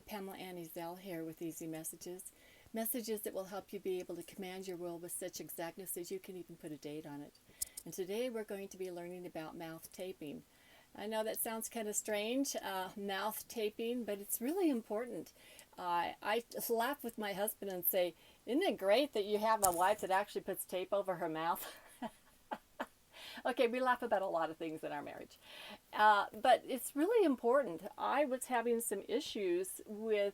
Pamela Ann here with Easy Messages. Messages that will help you be able to command your will with such exactness that you can even put a date on it. And today we're going to be learning about mouth taping. I know that sounds kind of strange, mouth taping, but it's really important. I laugh with my husband and say, isn't it great that you have a wife that actually puts tape over her mouth? Okay, we laugh about a lot of things in our marriage. But it's really important. I was having some issues with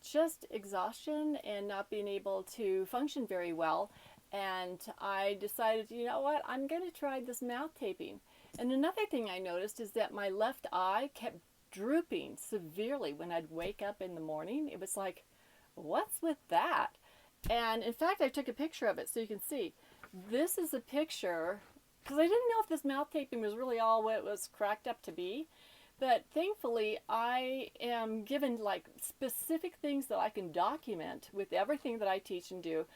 just exhaustion and not being able to function very well. And I decided, you know what, I'm going to try this mouth taping. And another thing I noticed is that my left eye kept drooping severely when I'd wake up in the morning. It was like, what's with that? And in fact, I took a picture of it so you can see. This is a picture, because I didn't know if this mouth taping was really all what it was cracked up to be. But thankfully, I am given like specific things that I can document with everything that I teach and do.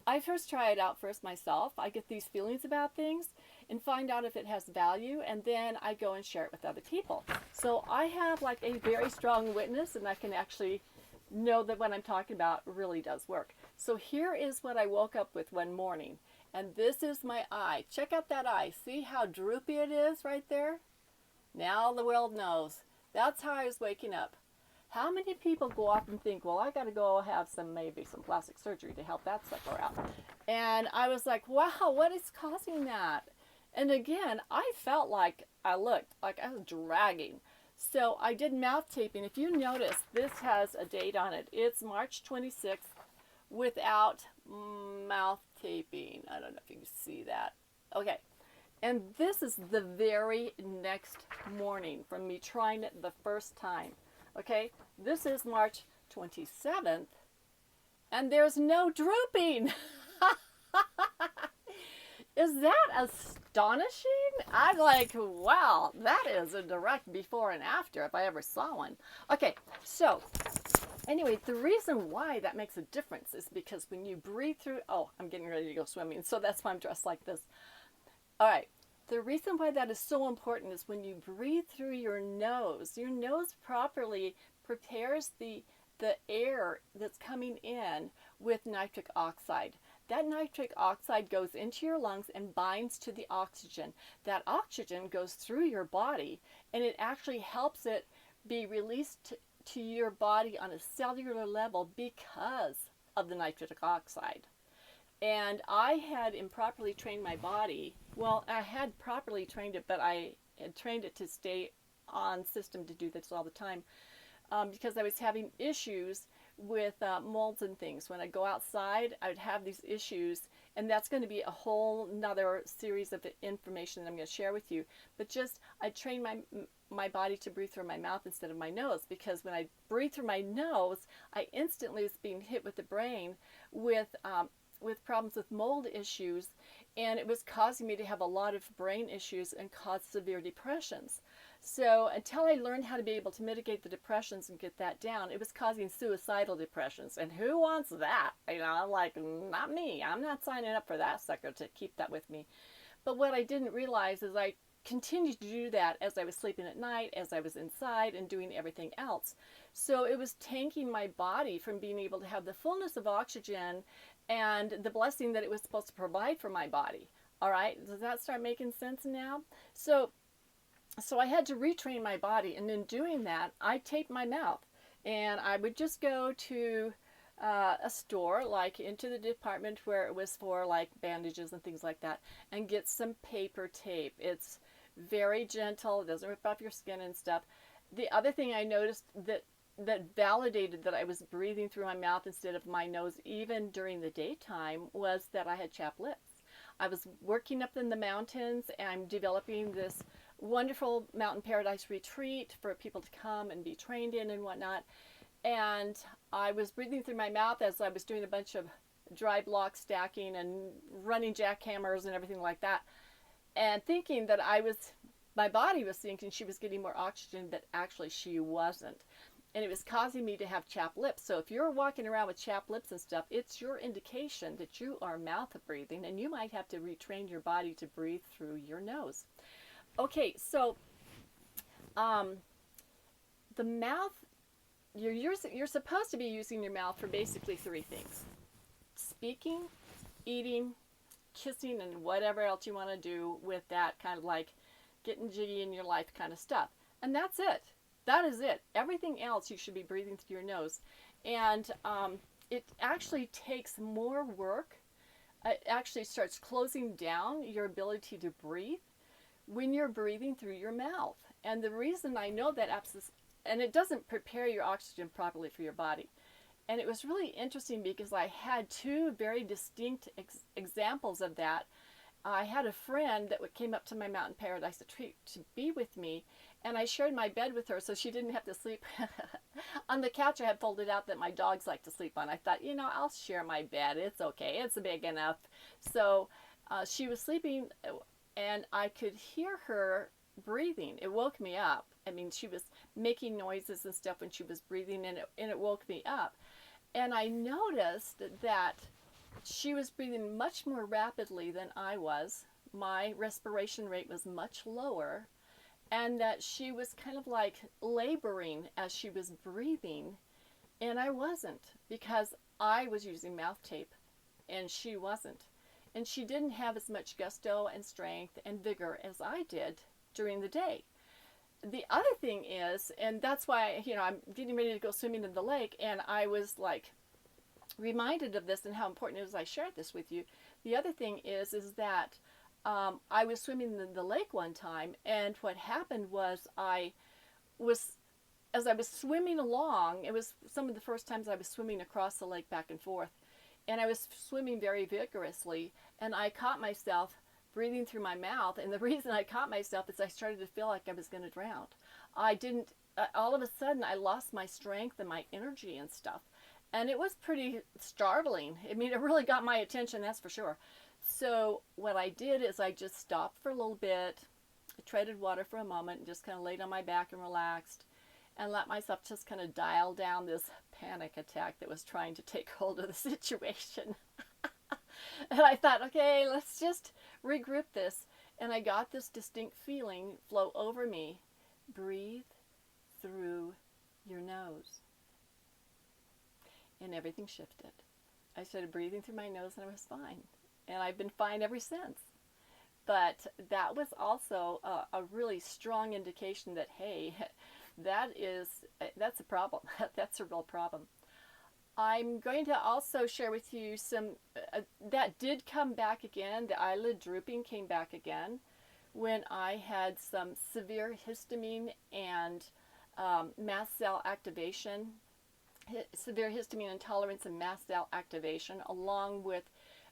I first try it out first myself. I get these feelings about things and find out if it has value, and then I go and share it with other people. So I have like a very strong witness, and I can actually know that what I'm talking about really does work. So here is what I woke up with one morning, and this is my eye. Check out that eye. See how droopy it is right there? Now the world knows. That's how I was waking up. How many people go off and think, well, I got to go have maybe some plastic surgery to help that sucker out? And I was like, wow, what is causing that? And again, I felt like I looked like I was dragging. So I did mouth taping. If you notice, this has a date on it. It's March 26th without mouth taping. I don't know if you can see that. Okay. And this is the very next morning from me trying it the first time. Okay, this is March 27th, and there's no drooping. Is that astonishing? I'm like, wow, that is a direct before and after if I ever saw one. Okay, so anyway, the reason why that makes a difference is because when you breathe through, I'm getting ready to go swimming, so that's why I'm dressed like this. All right. The reason why that is so important is when you breathe through your nose properly prepares the air that's coming in with nitric oxide. That nitric oxide goes into your lungs and binds to the oxygen. That oxygen goes through your body, and it actually helps it be released to your body on a cellular level because of the nitric oxide. And I had improperly trained my body. Well, I had properly trained it, but I had trained it to stay on system to do this all the time because I was having issues with molds and things. When I go outside, I would have these issues, and that's going to be a whole nother series of information that I'm going to share with you. But just, I trained my body to breathe through my mouth instead of my nose, because when I breathe through my nose, I instantly was being hit with the brain with problems with mold issues, and it was causing me to have a lot of brain issues and cause severe depressions. So until I learned how to be able to mitigate the depressions and get that down, it was causing suicidal depressions. And who wants that? I'm like, not me. I'm not signing up for that sucker to keep that with me. But what I didn't realize is I continued to do that as I was sleeping at night, as I was inside and doing everything else. So it was tanking my body from being able to have the fullness of oxygen and the blessing that it was supposed to provide for my body. All right, does that start making sense now? So I had to retrain my body, and in doing that, I taped my mouth. And I would just go to a store, like into the department where it was for like bandages and things like that, and get some paper tape. It's very gentle, it doesn't rip off your skin and stuff. The other thing I noticed that validated that I was breathing through my mouth instead of my nose even during the daytime was that I had chapped lips. I was working up in the mountains, and I'm developing this wonderful mountain paradise retreat for people to come and be trained in and whatnot. And I was breathing through my mouth as I was doing a bunch of dry block stacking and running jackhammers and everything like that, and thinking that my body was thinking she was getting more oxygen, but actually she wasn't. And it was causing me to have chapped lips. So if you're walking around with chapped lips and stuff, it's your indication that you are mouth breathing, and you might have to retrain your body to breathe through your nose. Okay, so the mouth you're supposed to be using your mouth for basically three things: speaking, eating, kissing, and whatever else you want to do with that, kind of like getting jiggy in your life kind of stuff. And that's it. That is it. Everything else you should be breathing through your nose. And it actually takes more work. It actually starts closing down your ability to breathe when you're breathing through your mouth. And the reason I know that and it doesn't prepare your oxygen properly for your body. And it was really interesting because I had two very distinct examples of that. I had a friend that came up to my mountain paradise retreat to be with me, and I shared my bed with her so she didn't have to sleep on the couch I had folded out that my dogs like to sleep on. I thought, I'll share my bed. It's okay. It's big enough. So she was sleeping, and I could hear her breathing. It woke me up. I mean, she was making noises and stuff when she was breathing, and it woke me up. And I noticed that she was breathing much more rapidly than I was. My respiration rate was much lower, and that she was kind of like laboring as she was breathing, and I wasn't, because I was using mouth tape and she wasn't. And she didn't have as much gusto and strength and vigor as I did during the day. The other thing is, and that's why, I'm getting ready to go swimming in the lake, and I was like reminded of this and how important it is I shared this with you. The other thing is that I was swimming in the lake one time, and what happened was as I was swimming along, it was some of the first times I was swimming across the lake back and forth, and I was swimming very vigorously, and I caught myself breathing through my mouth. And the reason I caught myself is I started to feel like I was going to drown. I didn't, all of a sudden I lost my strength and my energy and stuff. And it was pretty startling. I mean, it really got my attention, that's for sure. So what I did is I just stopped for a little bit, treaded water for a moment, and just kind of laid on my back and relaxed, and let myself just kind of dial down this panic attack that was trying to take hold of the situation. And I thought, okay, let's just regroup this. And I got this distinct feeling flow over me. Breathe through your nose. And everything shifted. I started breathing through my nose, and I was fine. And I've been fine ever since. But that was also a really strong indication that, hey, that's a problem. That's a real problem. I'm going to also share with you some, that did come back again. The eyelid drooping came back again when I had some severe histamine and mast cell activation, severe histamine intolerance and mast cell activation, along with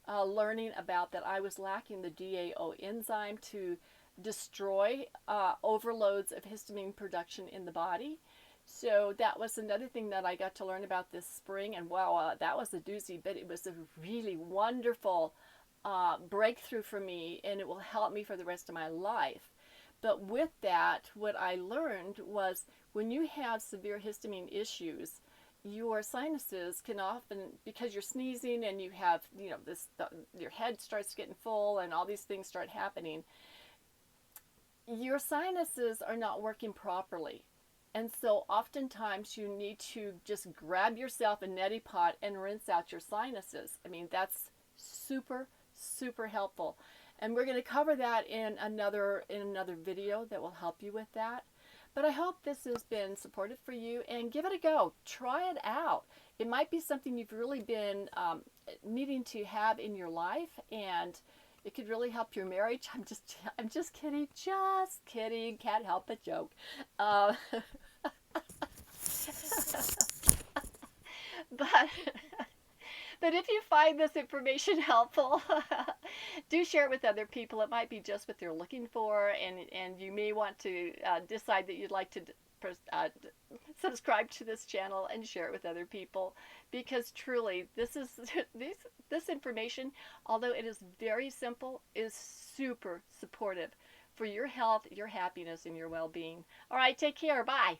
learning about that I was lacking the DAO enzyme to destroy overloads of histamine production in the body. So that was another thing that I got to learn about this spring, and wow, that was a doozy, but it was a really wonderful breakthrough for me, and it will help me for the rest of my life. But with that, what I learned was when you have severe histamine issues, your sinuses can often, because you're sneezing and you have, your head starts getting full and all these things start happening, your sinuses are not working properly. And so oftentimes you need to just grab yourself a neti pot and rinse out your sinuses. I mean, that's super, super helpful. And we're going to cover that in another video that will help you with that. But I hope this has been supportive for you, and give it a go. Try it out. It might be something you've really been needing to have in your life, and it could really help your marriage. I'm just kidding. Just kidding. Can't help but joke. But if you find this information helpful, do share it with other people. It might be just what they're looking for, and you may want to decide that you'd like to subscribe to this channel and share it with other people, because truly this information, although it is very simple, is super supportive for your health, your happiness, and your well-being. All right, take care. Bye.